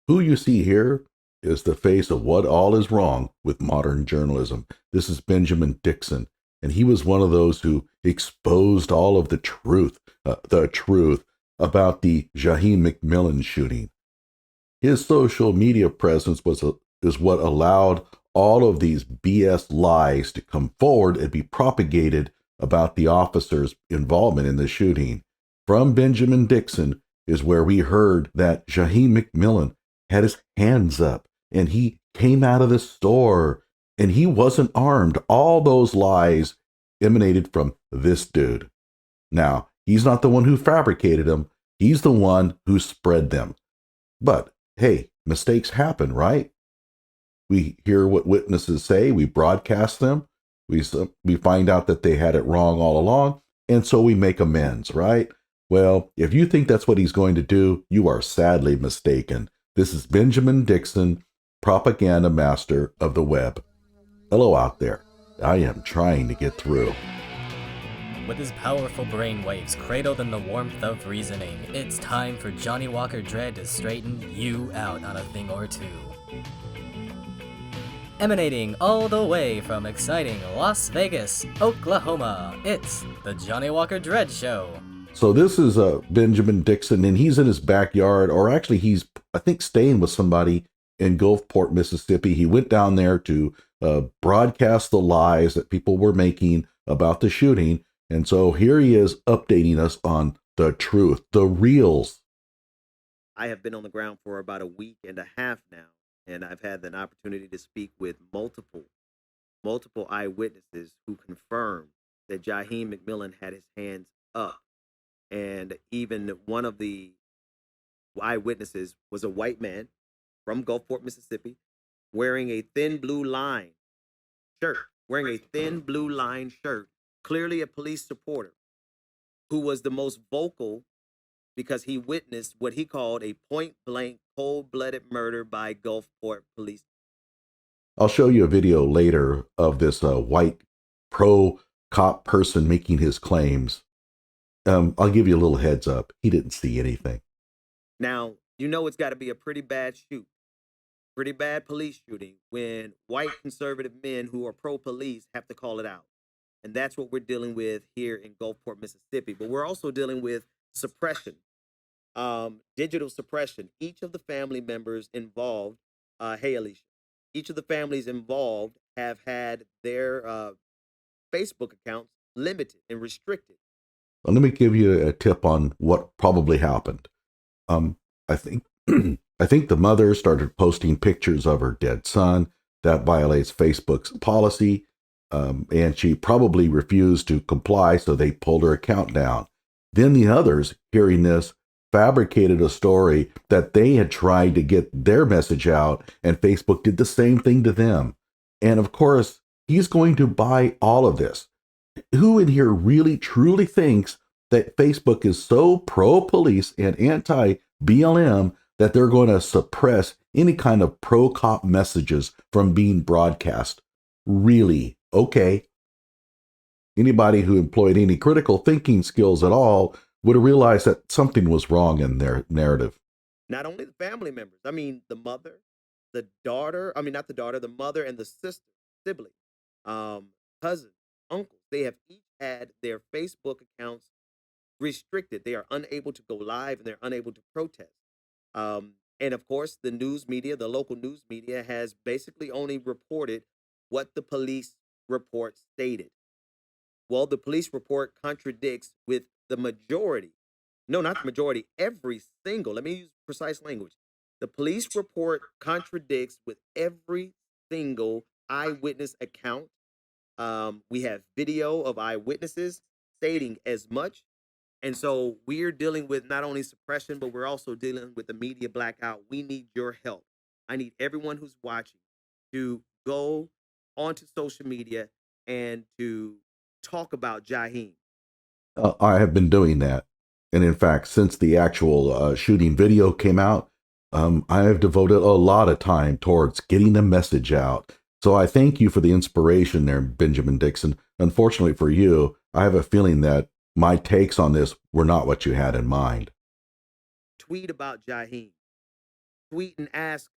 Who you see here is the face of what all is wrong with modern journalism. This is Benjamin Dixon, and he was one of those who exposed all of the truth about the Jaheim McMillan shooting. His social media presence is what allowed all of these BS lies to come forward and be propagated about the officer's involvement in the shooting. From Benjamin Dixon is where we heard that Jaheim McMillan had his hands up and he came out of the store and he wasn't armed. All those lies emanated from this dude. Now, he's not the one who fabricated them. He's the one who spread them. But hey, mistakes happen, right? We hear what witnesses say, we broadcast them, we find out that they had it wrong all along, and so we make amends, right? Well, if you think that's what he's going to do, you are sadly mistaken. This is Benjamin Dixon, propaganda master of the web. Hello out there. I am trying to get through. With his powerful brainwaves cradled in the warmth of reasoning, it's time for Johnny Walker Dread to straighten you out on a thing or two. Emanating all the way from exciting Las Vegas, Oklahoma, it's the Johnny Walker Dread Show. So this is Benjamin Dixon, and he's in his backyard, or actually he's, I think, staying with somebody in Gulfport, Mississippi. He went down there to broadcast the lies that people were making about the shooting. And so here he is updating us on the truth, the reals. I have been on the ground for about a week and a half now, and I've had an opportunity to speak with multiple eyewitnesses who confirmed that Jaheim McMillan had his hands up. And even one of the eyewitnesses was a white man from Gulfport, Mississippi, wearing a thin blue line shirt, clearly a police supporter, who was the most vocal because he witnessed what he called a point-blank, cold-blooded murder by Gulfport police. I'll show you a video later of this white pro-cop person making his claims. I'll give you a little heads up. He didn't see anything. Now, you know it's got to be a pretty bad police shooting when white conservative men who are pro-police have to call it out. And that's what we're dealing with here in Gulfport, Mississippi. But we're also dealing with suppression, digital suppression. Each of the family members involved, hey, Alicia, each of the families involved have had their Facebook accounts limited and restricted. Well, let me give you a tip on what probably happened. I think the mother started posting pictures of her dead son. That violates Facebook's policy. And she probably refused to comply, so they pulled her account down. Then the others, hearing this, fabricated a story that they had tried to get their message out, and Facebook did the same thing to them. And of course, he's going to buy all of this. Who in here really truly thinks that Facebook is so pro-police and anti-BLM that they're going to suppress any kind of pro-cop messages from being broadcast? Really? Okay. Anybody who employed any critical thinking skills at all would have realized that something was wrong in their narrative. Not only the family members, I mean, the mother, the daughter, the mother and the sister, sibling, cousins, uncles, they have each had their Facebook accounts restricted. They are unable to go live and they're unable to protest. And of course, the news media, the local news media, has basically only reported what the police report stated. Well, the police report contradicts with the majority. No, not the majority, every single, let me use precise language. The police report contradicts with every single eyewitness account. We have video of eyewitnesses stating as much. And so we're dealing with not only suppression, but we're also dealing with the media blackout. We need your help. I need everyone who's watching to go onto social media and to talk about Jaheim. I have been doing that. And in fact, since the actual shooting video came out, I have devoted a lot of time towards getting the message out. So I thank you for the inspiration there, Benjamin Dixon. Unfortunately for you, I have a feeling that my takes on this were not what you had in mind. Tweet about Jaheim. tweet and ask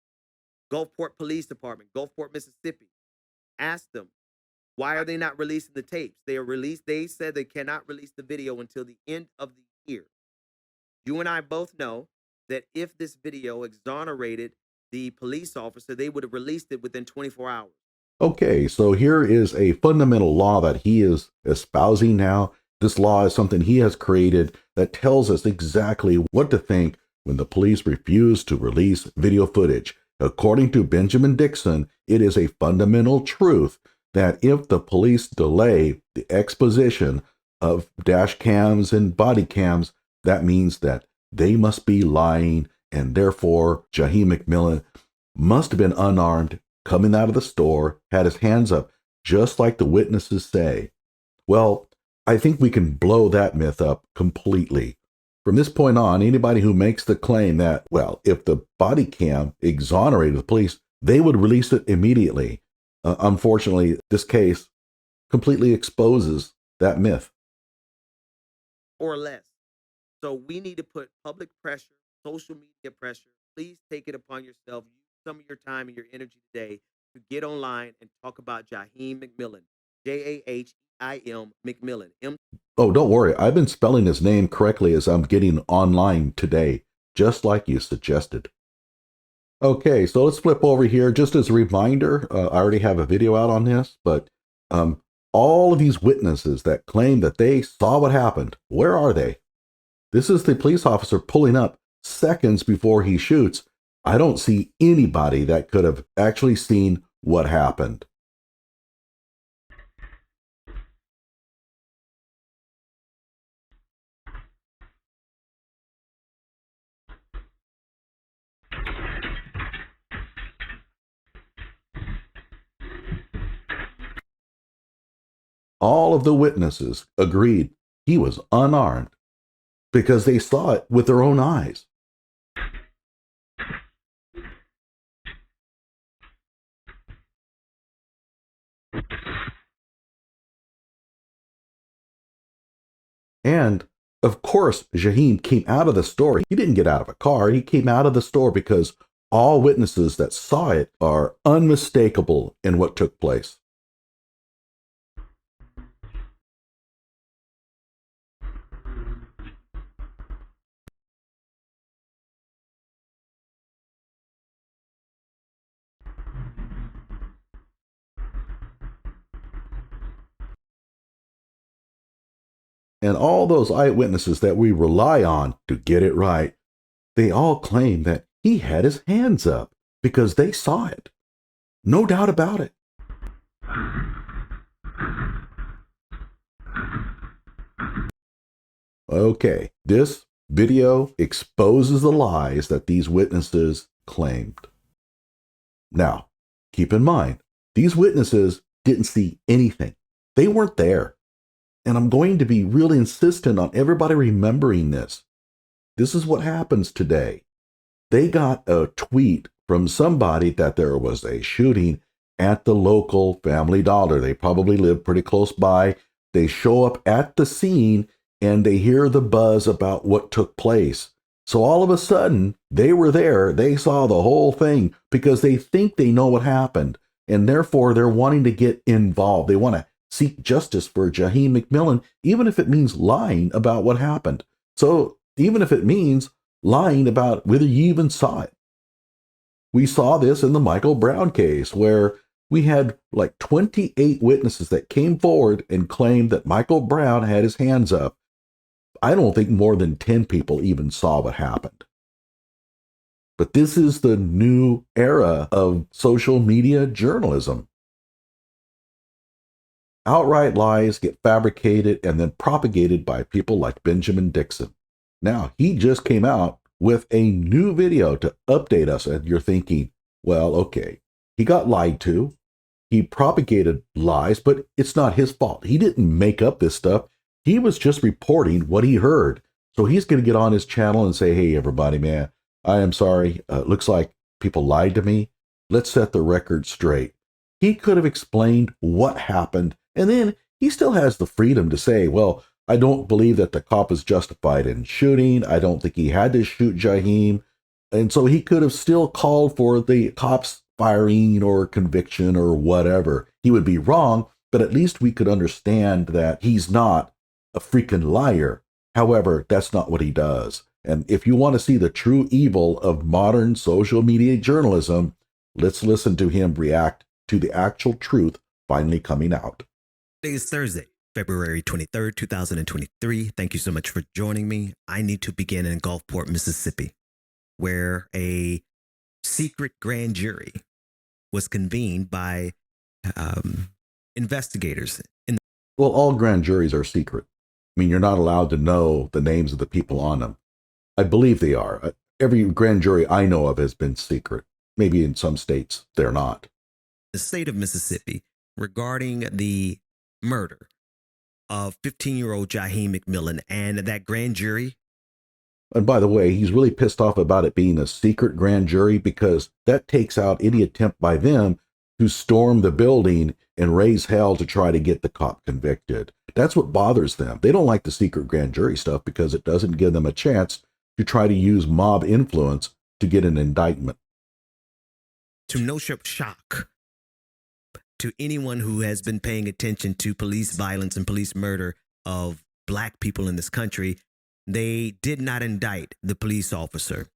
Gulfport Police Department, Gulfport, Mississippi. Ask them, why are they not releasing the tapes? They said they cannot release the video until the end of the year. You and I both know that if this video exonerated the police officer, they would have released it within 24 hours. Okay, so here is a fundamental law that he is espousing now. This law is something he has created that tells us exactly what to think when the police refuse to release video footage. According to Benjamin Dixon, it is a fundamental truth that if the police delay the exposition of dash cams and body cams, that means that they must be lying, and therefore Jaheim McMillan must have been unarmed, coming out of the store, had his hands up, just like the witnesses say. Well, I think we can blow that myth up completely. From this point on, anybody who makes the claim that, well, if the body cam exonerated the police, they would release it immediately. Unfortunately, this case completely exposes that myth. Or less. So we need to put public pressure, social media pressure. Please take it upon yourself. Use some of your time and your energy today to get online and talk about Jaheim McMillan. Jaheim McMillan. Oh, don't worry. I've been spelling his name correctly as I'm getting online today, just like you suggested. Okay, so let's flip over here. Just as a reminder, I already have a video out on this, but all of these witnesses that claim that they saw what happened, where are they? This is the police officer pulling up seconds before he shoots. I don't see anybody that could have actually seen what happened. All of the witnesses agreed he was unarmed because they saw it with their own eyes. And of course, Jaheim came out of the store. He didn't get out of a car. He came out of the store because all witnesses that saw it are unmistakable in what took place. And all those eyewitnesses that we rely on to get it right, they all claim that he had his hands up because they saw it. No doubt about it. Okay, this video exposes the lies that these witnesses claimed. Now, keep in mind, these witnesses didn't see anything. They weren't there. And I'm going to be really insistent on everybody remembering this. This is what happens today. They got a tweet from somebody that there was a shooting at the local Family Dollar. They probably live pretty close by. They show up at the scene and they hear the buzz about what took place. So all of a sudden, they were there. They saw the whole thing because they think they know what happened. And therefore, they're wanting to get involved. They want to seek justice for Jaheim McMillan, even if it means lying about what happened. So even if it means lying about whether you even saw it. We saw this in the Michael Brown case where we had like 28 witnesses that came forward and claimed that Michael Brown had his hands up. I don't think more than 10 people even saw what happened. But this is the new era of social media journalism. Outright lies get fabricated and then propagated by people like Benjamin Dixon. Now, he just came out with a new video to update us, and you're thinking, well, okay, he got lied to. He propagated lies, but it's not his fault. He didn't make up this stuff. He was just reporting what he heard. So he's going to get on his channel and say, hey, everybody, man, I am sorry. Looks like people lied to me. Let's set the record straight. He could have explained what happened, and then he still has the freedom to say, well, I don't believe that the cop is justified in shooting. I don't think he had to shoot Jaheim. And so he could have still called for the cops firing or conviction or whatever. He would be wrong, but at least we could understand that he's not a freaking liar. However, that's not what he does. And if you want to see the true evil of modern social media journalism, let's listen to him react to the actual truth finally coming out. Today is Thursday, February 23rd, 2023. Thank you so much for joining me. I need to begin in Gulfport, Mississippi, where a secret grand jury was convened by investigators. Well, all grand juries are secret. I mean, you're not allowed to know the names of the people on them. I believe they are. Every grand jury I know of has been secret. Maybe in some states they're not. The state of Mississippi regarding the murder of 15-year-old Jaheim McMillan, and that grand jury. And by the way, he's really pissed off about it being a secret grand jury because that takes out any attempt by them to storm the building and raise hell to try to get the cop convicted. That's what bothers them. They don't like the secret grand jury stuff because it doesn't give them a chance to try to use mob influence to get an indictment. To no shock to anyone who has been paying attention to police violence and police murder of black people in this country, they did not indict the police officer.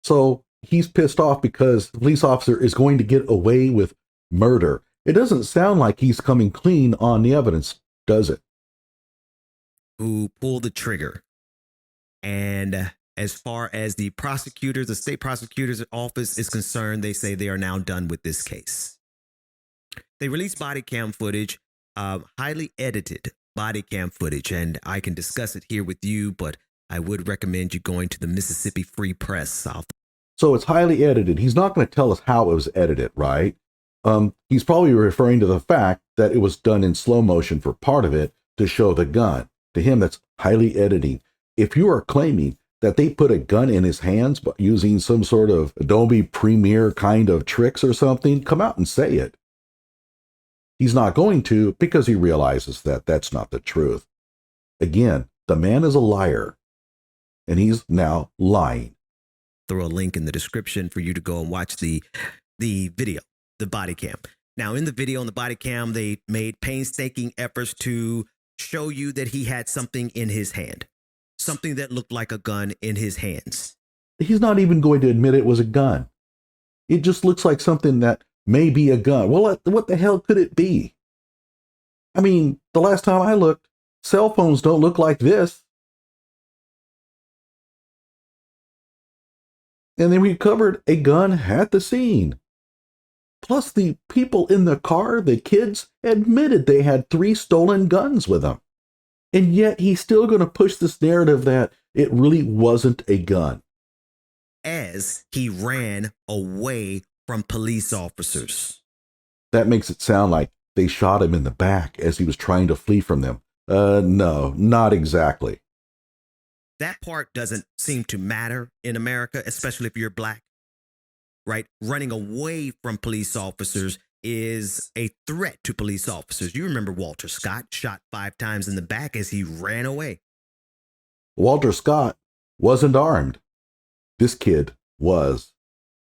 So he's pissed off because the police officer is going to get away with murder. It doesn't sound like he's coming clean on the evidence, does it? Who pulled the trigger. And as far as the prosecutors, the state prosecutor's office is concerned, they say they are now done with this case. They released body cam footage, highly edited body cam footage, and I can discuss it here with you, but I would recommend you going to the Mississippi Free Press. So it's highly edited. He's not going to tell us how it was edited, right? He's probably referring to the fact that it was done in slow motion for part of it to show the gun. To him, that's highly editing. If you are claiming that they put a gun in his hands but using some sort of Adobe Premiere kind of tricks or something, come out and say it. He's not going to because he realizes that that's not the truth. Again, the man is a liar, and he's now lying. Throw a link in the description for you to go and watch the video, the body cam. Now, in the video and the body cam, they made painstaking efforts to show you that he had something in his hand, something that looked like a gun in his hands. He's not even going to admit it was a gun. It just looks like something that may be a gun. Well, what the hell could it be? I mean, the last time I looked, cell phones don't look like this. And they recovered a gun at the scene. Plus, the people in the car, the kids, admitted they had 3 stolen guns with them. And yet he's still going to push this narrative that it really wasn't a gun. As he ran away from police officers. That makes it sound like they shot him in the back as he was trying to flee from them. No, not exactly. That part doesn't seem to matter in America, especially if you're black, right? Running away from police officers is a threat to police officers. You remember Walter Scott shot 5 times in the back as he ran away. Walter Scott wasn't armed. This kid was.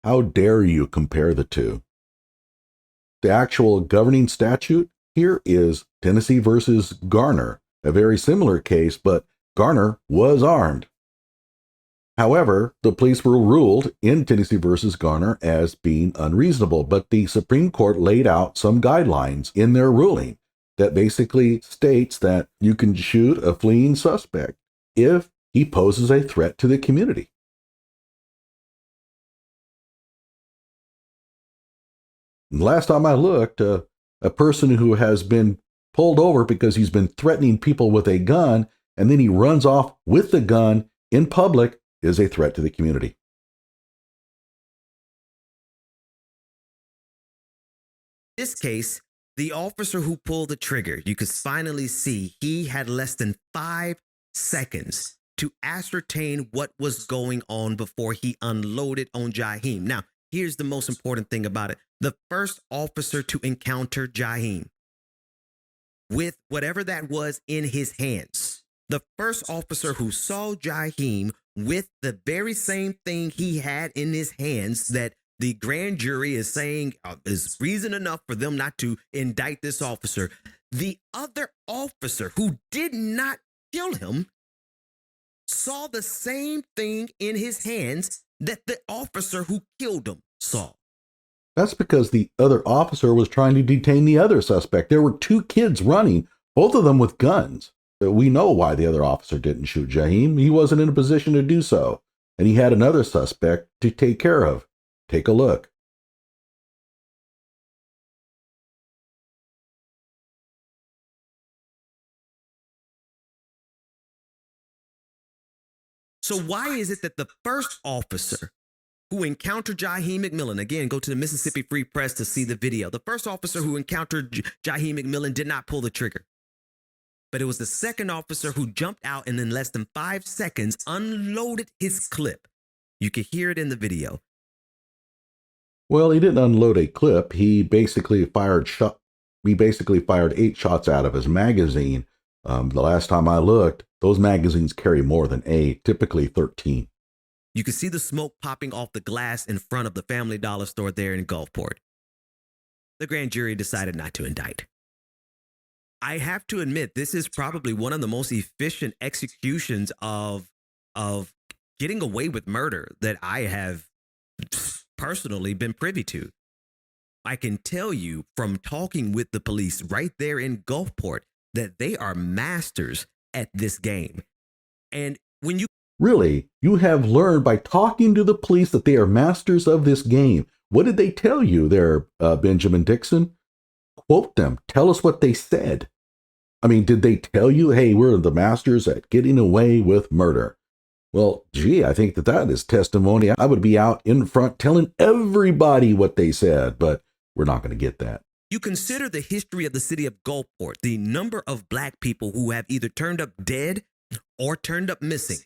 How dare you compare the two? The actual governing statute here is Tennessee versus Garner, a very similar case, but Garner was armed. However, the police were ruled in Tennessee versus Garner as being unreasonable, but the Supreme Court laid out some guidelines in their ruling that basically states that you can shoot a fleeing suspect if he poses a threat to the community. Last time I looked, a person who has been pulled over because he's been threatening people with a gun, and then he runs off with the gun in public, is a threat to the community. In this case, the officer who pulled the trigger, you could finally see he had less than 5 seconds to ascertain what was going on before he unloaded on Jaheim. Now, here's the most important thing about it. The first officer to encounter Jaheim with whatever that was in his hands, the first officer who saw Jaheim with the very same thing he had in his hands that the grand jury is saying is reason enough for them not to indict this officer. The other officer who did not kill him saw the same thing in his hands that the officer who killed him saw. That's because the other officer was trying to detain the other suspect. There were two kids running, both of them with guns. We know why the other officer didn't shoot Jaheim. He wasn't in a position to do so. And he had another suspect to take care of. Take a look. So why is it that the first officer who encountered Jaheim McMillan, again, go to the Mississippi Free Press to see the video. The first officer who encountered Jaheim McMillan did not pull the trigger. But it was the second officer who jumped out and in less than 5 seconds unloaded his clip. You can hear it in the video. Well, he didn't unload a clip. He basically fired 8 shots out of his magazine. The last time I looked, those magazines carry more than 8, typically 13. You could see the smoke popping off the glass in front of the Family Dollar store there in Gulfport. The grand jury decided not to indict. I have to admit, this is probably one of the most efficient executions of getting away with murder that I have personally been privy to. I can tell you from talking with the police right there in Gulfport that they are masters at this game. And when you Really, you have learned by talking to the police that they are masters of this game. What did they tell you there, Benjamin Dixon? Quote them. Tell us what they said. I mean, did they tell you, hey, we're the masters at getting away with murder? Well, gee, I think that is testimony. I would be out in front telling everybody what they said, but we're not going to get that. You consider the history of the city of Gulfport, the number of black people who have either turned up dead or turned up missing.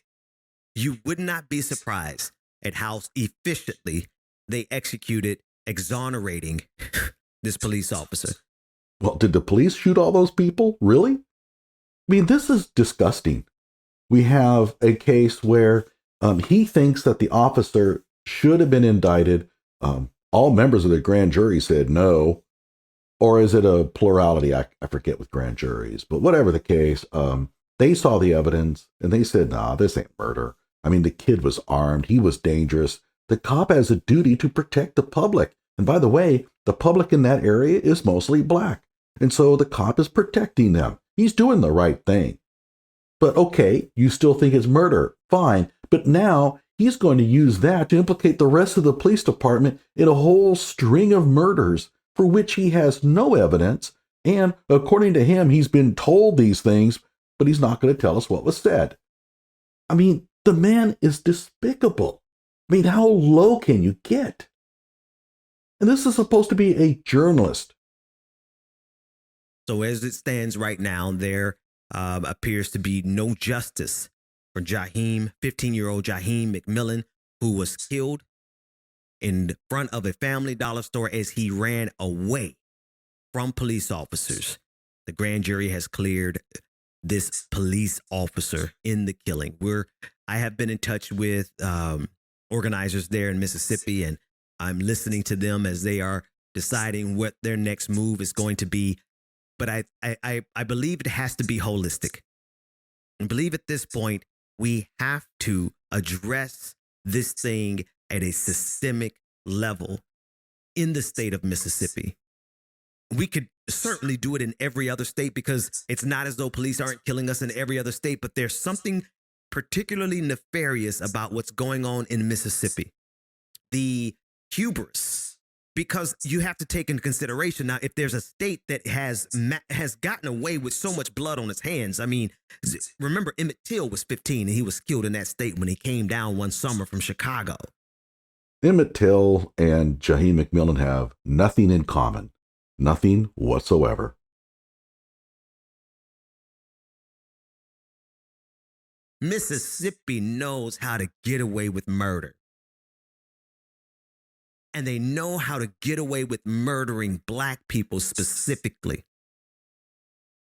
You would not be surprised at how efficiently they executed exonerating this police officer. Well, did the police shoot all those people? Really? I mean, this is disgusting. We have a case where he thinks that the officer should have been indicted. All members of the grand jury said no. Or is it a plurality? I forget with grand juries. But whatever the case, they saw the evidence and they said, nah, this ain't murder. I mean, the kid was armed. He was dangerous. The cop has a duty to protect the public. And by the way, the public in that area is mostly black. And so the cop is protecting them. He's doing the right thing. But okay, you still think it's murder. Fine. But now he's going to use that to implicate the rest of the police department in a whole string of murders for which he has no evidence. And according to him, he's been told these things, but he's not going to tell us what was said. I mean, the man is despicable. I mean, how low can you get? And this is supposed to be a journalist. So as it stands right now, there appears to be no justice for Jaheim, 15-year-old Jaheim McMillan, who was killed in front of a Family Dollar store as he ran away from police officers. The grand jury has cleared this police officer in the killing. I have been in touch with organizers there in Mississippi, and I'm listening to them as they are deciding what their next move is going to be. But I believe it has to be holistic. I believe at this point, we have to address this thing at a systemic level in the state of Mississippi. We could certainly do it in every other state because it's not as though police aren't killing us in every other state, but there's something particularly nefarious about what's going on in Mississippi. The hubris, because you have to take into consideration now, if there's a state that has gotten away with so much blood on its hands. I mean, remember Emmett Till was 15 and he was killed in that state when he came down one summer from Chicago. Emmett Till and Jaheim McMillan have nothing in common. Nothing whatsoever. Mississippi knows how to get away with murder. And they know how to get away with murdering black people specifically.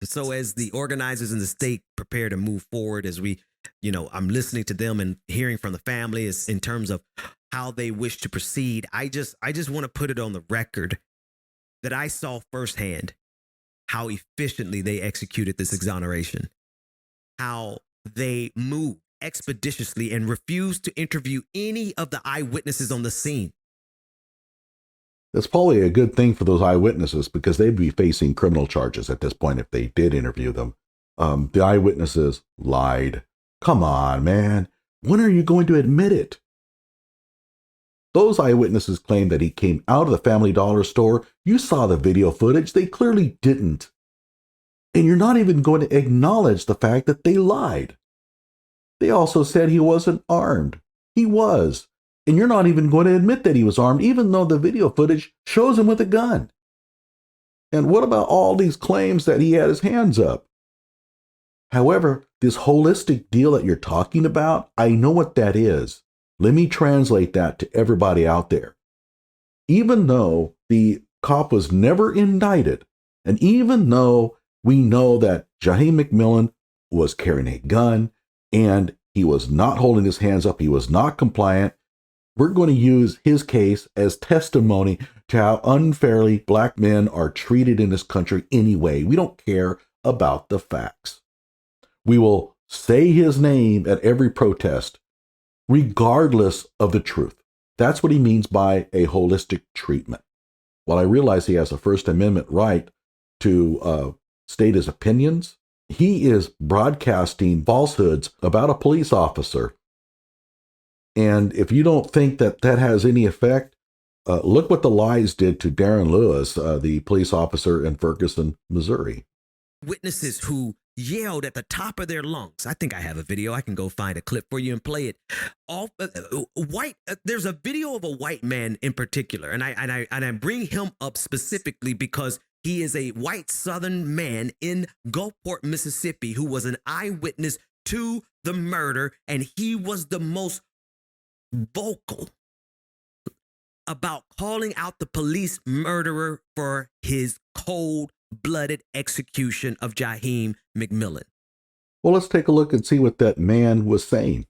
So as the organizers in the state prepare to move forward, as we I'm listening to them and hearing from the family is in terms of how they wish to proceed. I just want to put it on the record that I saw firsthand how efficiently they executed this exoneration, how they moved expeditiously and refused to interview any of the eyewitnesses on the scene. That's probably a good thing for those eyewitnesses because they'd be facing criminal charges at this point if they did interview them. The eyewitnesses lied. Come on, man. When are you going to admit it? Those eyewitnesses claim that he came out of the Family Dollar store. You saw the video footage. They clearly didn't. And you're not even going to acknowledge the fact that they lied. They also said he wasn't armed. He was. And you're not even going to admit that he was armed, even though the video footage shows him with a gun. And what about all these claims that he had his hands up? However, this holistic deal that you're talking about, I know what that is. Let me translate that to everybody out there. Even though the cop was never indicted, and even though we know that Jaheim McMillan was carrying a gun and he was not holding his hands up, he was not compliant, we're going to use his case as testimony to how unfairly black men are treated in this country anyway. We don't care about the facts. We will say his name at every protest, regardless of the truth. That's what he means by a holistic treatment. While I realize he has a First Amendment right to state his opinions, he is broadcasting falsehoods about a police officer. And if you don't think that that has any effect, look what the lies did to Darren Lewis, the police officer in Ferguson, Missouri. Witnesses who yelled at the top of their lungs. I think I have a video. I can go find a clip for you and play it. There's a video of a white man in particular, and I bring him up specifically because he is a white Southern man in Gulfport, Mississippi, who was an eyewitness to the murder, and he was the most vocal about calling out the police murderer for his cold-blooded execution of Jaheim McMillan. Well, let's take a look and see what that man was saying.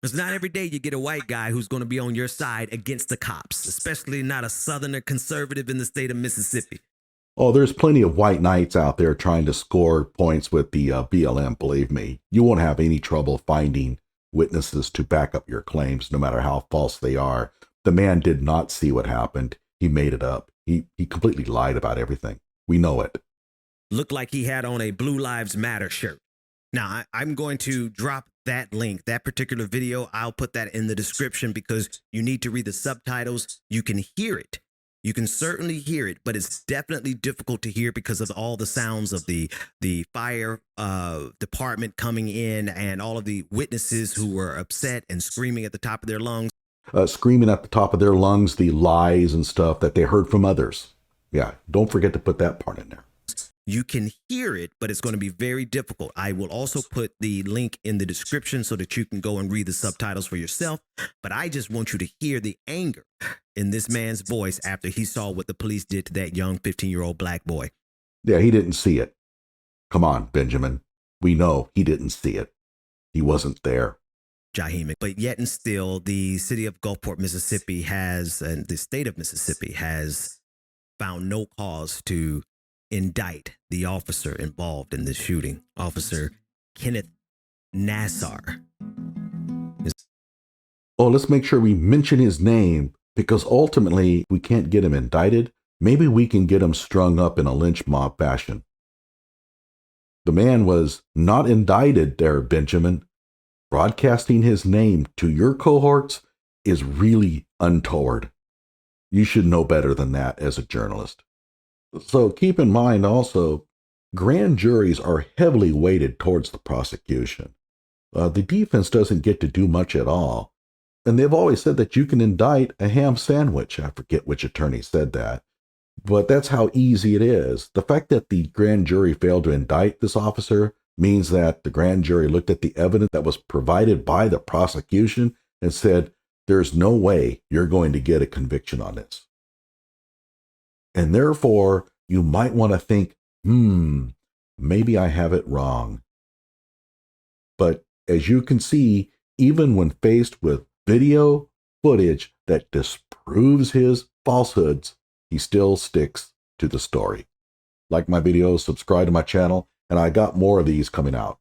It's not every day you get a white guy who's going to be on your side against the cops, especially not a Southerner conservative in the state of Mississippi. Oh, there's plenty of white knights out there trying to score points with the BLM, believe me. You won't have any trouble finding witnesses to back up your claims, no matter how false they are. The man did not see what happened. He made it up. He completely lied about everything. We know it. Looked like he had on a Blue Lives Matter shirt. Now, I'm going to drop that link, that particular video. I'll put that in the description because you need to read the subtitles. You can hear it. You can certainly hear it, but it's definitely difficult to hear because of all the sounds of the fire department coming in and all of the witnesses who were upset and screaming at the top of their lungs. Screaming at the top of their lungs, the lies and stuff that they heard from others. Yeah, don't forget to put that part in there. You can hear it, but it's going to be very difficult. I will also put the link in the description so that you can go and read the subtitles for yourself. But I just want you to hear the anger in this man's voice after he saw what the police did to that young 15-year-old black boy. Yeah, he didn't see it. Come on, Benjamin. We know he didn't see it. He wasn't there. Jaheim. But yet and still, the city of Gulfport, Mississippi and the state of Mississippi has found no cause to indict the officer involved in this shooting, Officer Kenneth Nassar. Oh, let's make sure we mention his name because ultimately we can't get him indicted. Maybe we can get him strung up in a lynch mob fashion. The man was not indicted there, Benjamin. Broadcasting his name to your cohorts is really untoward. You should know better than that as a journalist. So keep in mind also, grand juries are heavily weighted towards the prosecution. The defense doesn't get to do much at all. And they've always said that you can indict a ham sandwich. I forget which attorney said that. But that's how easy it is. The fact that the grand jury failed to indict this officer means that the grand jury looked at the evidence that was provided by the prosecution and said, there's no way you're going to get a conviction on this. And therefore, you might want to think, maybe I have it wrong. But as you can see, even when faced with video footage that disproves his falsehoods, he still sticks to the story. Like my videos, subscribe to my channel, and I got more of these coming out.